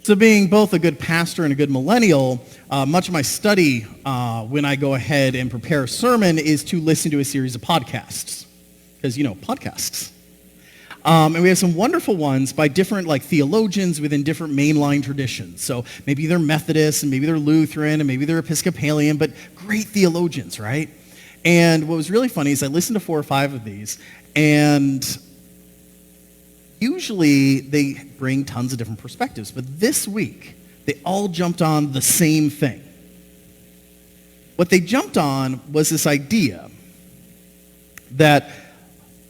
So being both a good pastor and a good millennial, much of my study when I go ahead and prepare a sermon is to listen to a series of podcasts. Because, podcasts. And we have some wonderful ones by different theologians within different mainline traditions. So maybe they're Methodist, and maybe they're Lutheran, and maybe they're Episcopalian, but great theologians, right? And what was really funny is I listened to 4 or 5 of these, and usually they bring tons of different perspectives. But this week, they all jumped on the same thing. What they jumped on was this idea that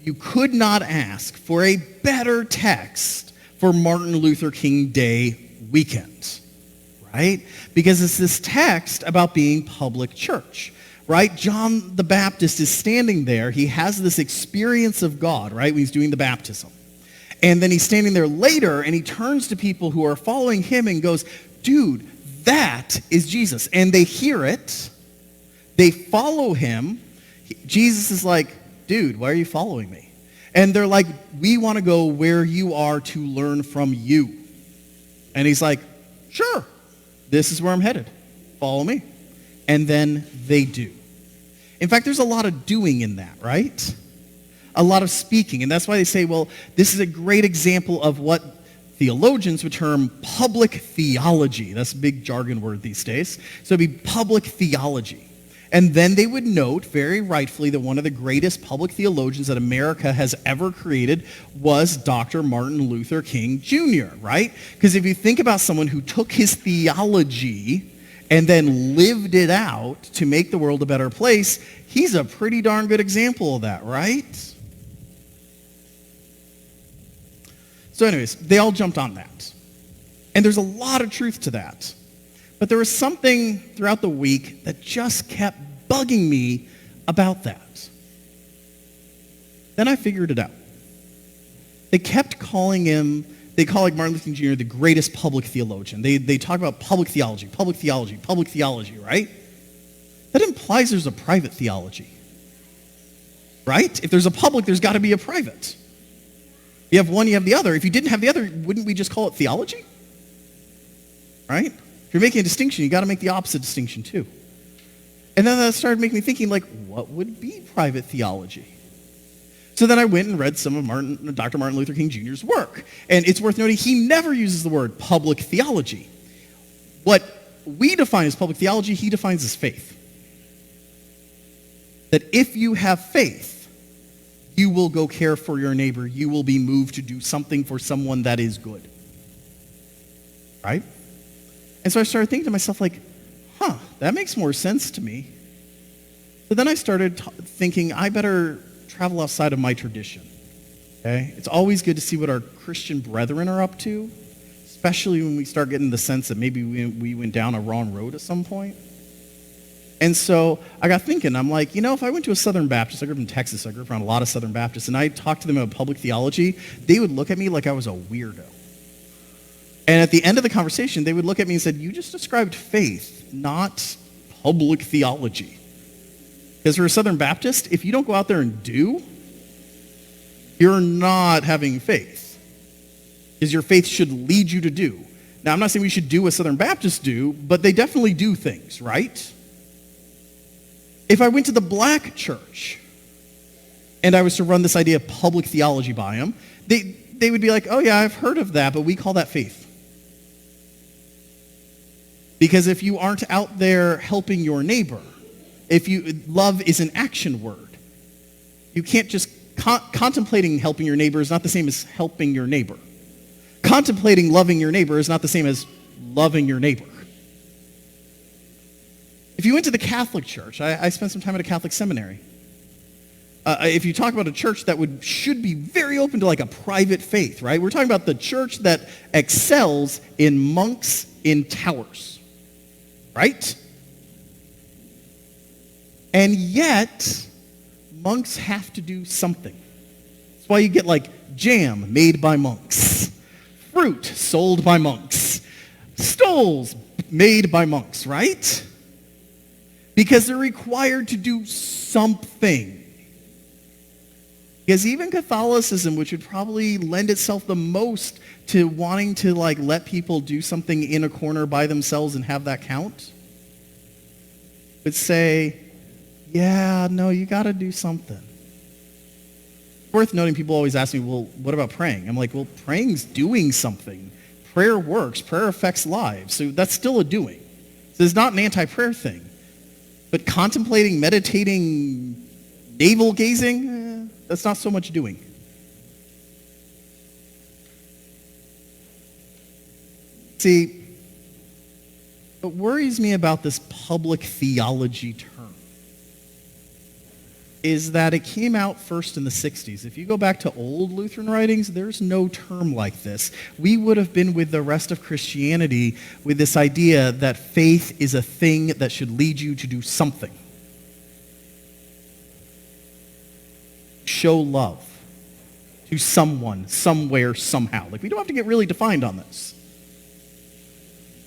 you could not ask for a better text for Martin Luther King Day weekend, right? Because it's this text about being public church, right? John the Baptist is standing there. He has this experience of God, right, when he's doing the baptism. And then he's standing there later, and he turns to people who are following him and goes, dude, that is Jesus. And they hear it. They follow him. Jesus is like, dude, why are you following me? And they're like, we want to go where you are to learn from you. And he's like, sure, this is where I'm headed. Follow me. And then they do. In fact, there's a lot of doing in that, right? A lot of speaking. And that's why they say, well, this is a great example of what theologians would term public theology. That's a big jargon word these days. So it'd be public theology. And then they would note, very rightfully, that one of the greatest public theologians that America has ever created was Dr. Martin Luther King Jr., right? Because if you think about someone who took his theology and then lived it out to make the world a better place, he's a pretty darn good example of that, right? So anyways, they all jumped on that. And there's a lot of truth to that. But there was something throughout the week that just kept bugging me about that. Then I figured it out. They kept calling him, they call Martin Luther King Jr. the greatest public theologian. They talk about public theology, right? That implies there's a private theology, right? If there's a public, there's got to be a private. You have one, you have the other. If you didn't have the other, wouldn't we just call it theology? Right? If you're making a distinction, you got to make the opposite distinction too. And then that started making me thinking, what would be private theology? So then I went and read some of Dr. Martin Luther King Jr.'s work. And it's worth noting, he never uses the word public theology. What we define as public theology, he defines as faith. That if you have faith, you will go care for your neighbor. You will be moved to do something for someone that is good. Right? And so I started thinking to myself, that makes more sense to me. So then I started thinking, I better travel outside of my tradition. Okay? It's always good to see what our Christian brethren are up to, especially when we start getting the sense that maybe we went down a wrong road at some point. And so I got thinking, I'm like, if I went to a Southern Baptist, I grew up in Texas, I grew up around a lot of Southern Baptists, and I talked to them about public theology, they would look at me like I was a weirdo. And at the end of the conversation, they would look at me and said, you just described faith, not public theology. Because for a Southern Baptist, if you don't go out there and do, you're not having faith. Because your faith should lead you to do. Now, I'm not saying we should do what Southern Baptists do, but they definitely do things, right? If I went to the black church and I was to run this idea of public theology by them, they would be like, oh yeah, I've heard of that, but we call that faith. Because if you aren't out there helping your neighbor, love is an action word. You can't just, contemplating helping your neighbor is not the same as helping your neighbor. Contemplating loving your neighbor is not the same as loving your neighbor. If you went to the Catholic Church, I spent some time at a Catholic seminary. If you talk about a church that should be very open to a private faith, right? We're talking about the church that excels in monks in towers, right? And yet, monks have to do something. That's why you get jam made by monks, fruit sold by monks, stoles made by monks, right? Because they're required to do something. Because even Catholicism, which would probably lend itself the most to wanting to let people do something in a corner by themselves and have that count, would say, yeah, no, you got to do something. Worth noting, people always ask me, well, what about praying? I'm like, well, praying's doing something. Prayer works. Prayer affects lives. So that's still a doing. So it's not an anti-prayer thing. But contemplating, meditating, navel-gazing, that's not so much doing. See, what worries me about this public theology term is that it came out first in the 60s. If you go back to old Lutheran writings, there's no term like this. We would have been with the rest of Christianity with this idea that faith is a thing that should lead you to do something. Show love to someone, somewhere, somehow. We don't have to get really defined on this.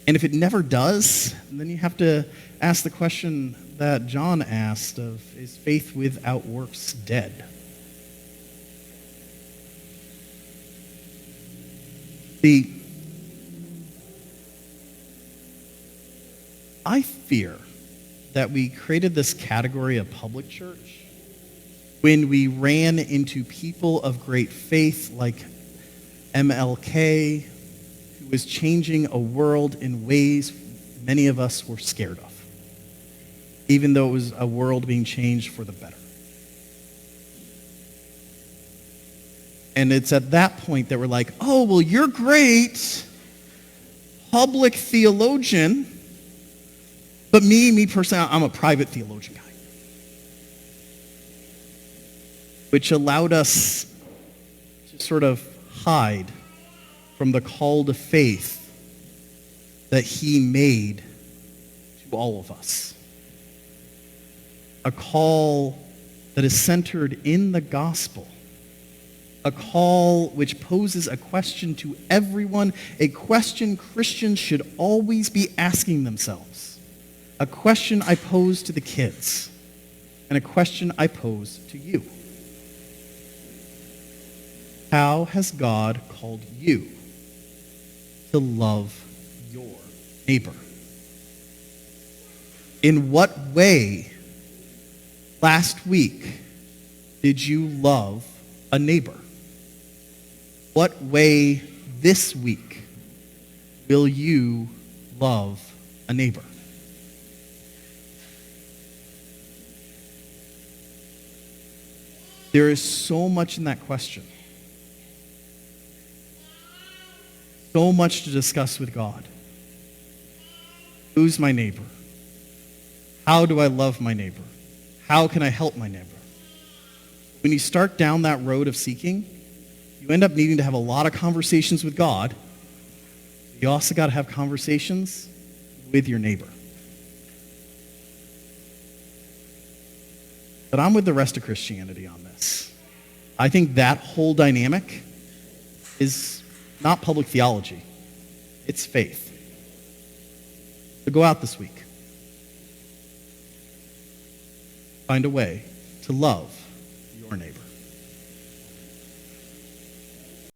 And if it never does, then you have to ask the question that John asked of, is faith without works dead? See, I fear that we created this category of public church when we ran into people of great faith like MLK, who was changing a world in ways many of us were scared of, even though it was a world being changed for the better. And it's at that point that we're like, oh, well, you're great, public theologian, but me personally, I'm a private theologian guy. Which allowed us to sort of hide from the call to faith that he made to all of us. A call that is centered in the gospel. A call which poses a question to everyone, a question Christians should always be asking themselves. A question I pose to the kids, and a question I pose to you. How has God called you to love your neighbor? In what way last week did you love a neighbor? What way this week will you love a neighbor? There is so much in that question. So much to discuss with God. Who's my neighbor? How do I love my neighbor? How can I help my neighbor? When you start down that road of seeking, you end up needing to have a lot of conversations with God. You also got to have conversations with your neighbor. But I'm with the rest of Christianity on this. I think that whole dynamic is not public theology. It's faith. So go out this week. Find a way to love your neighbor.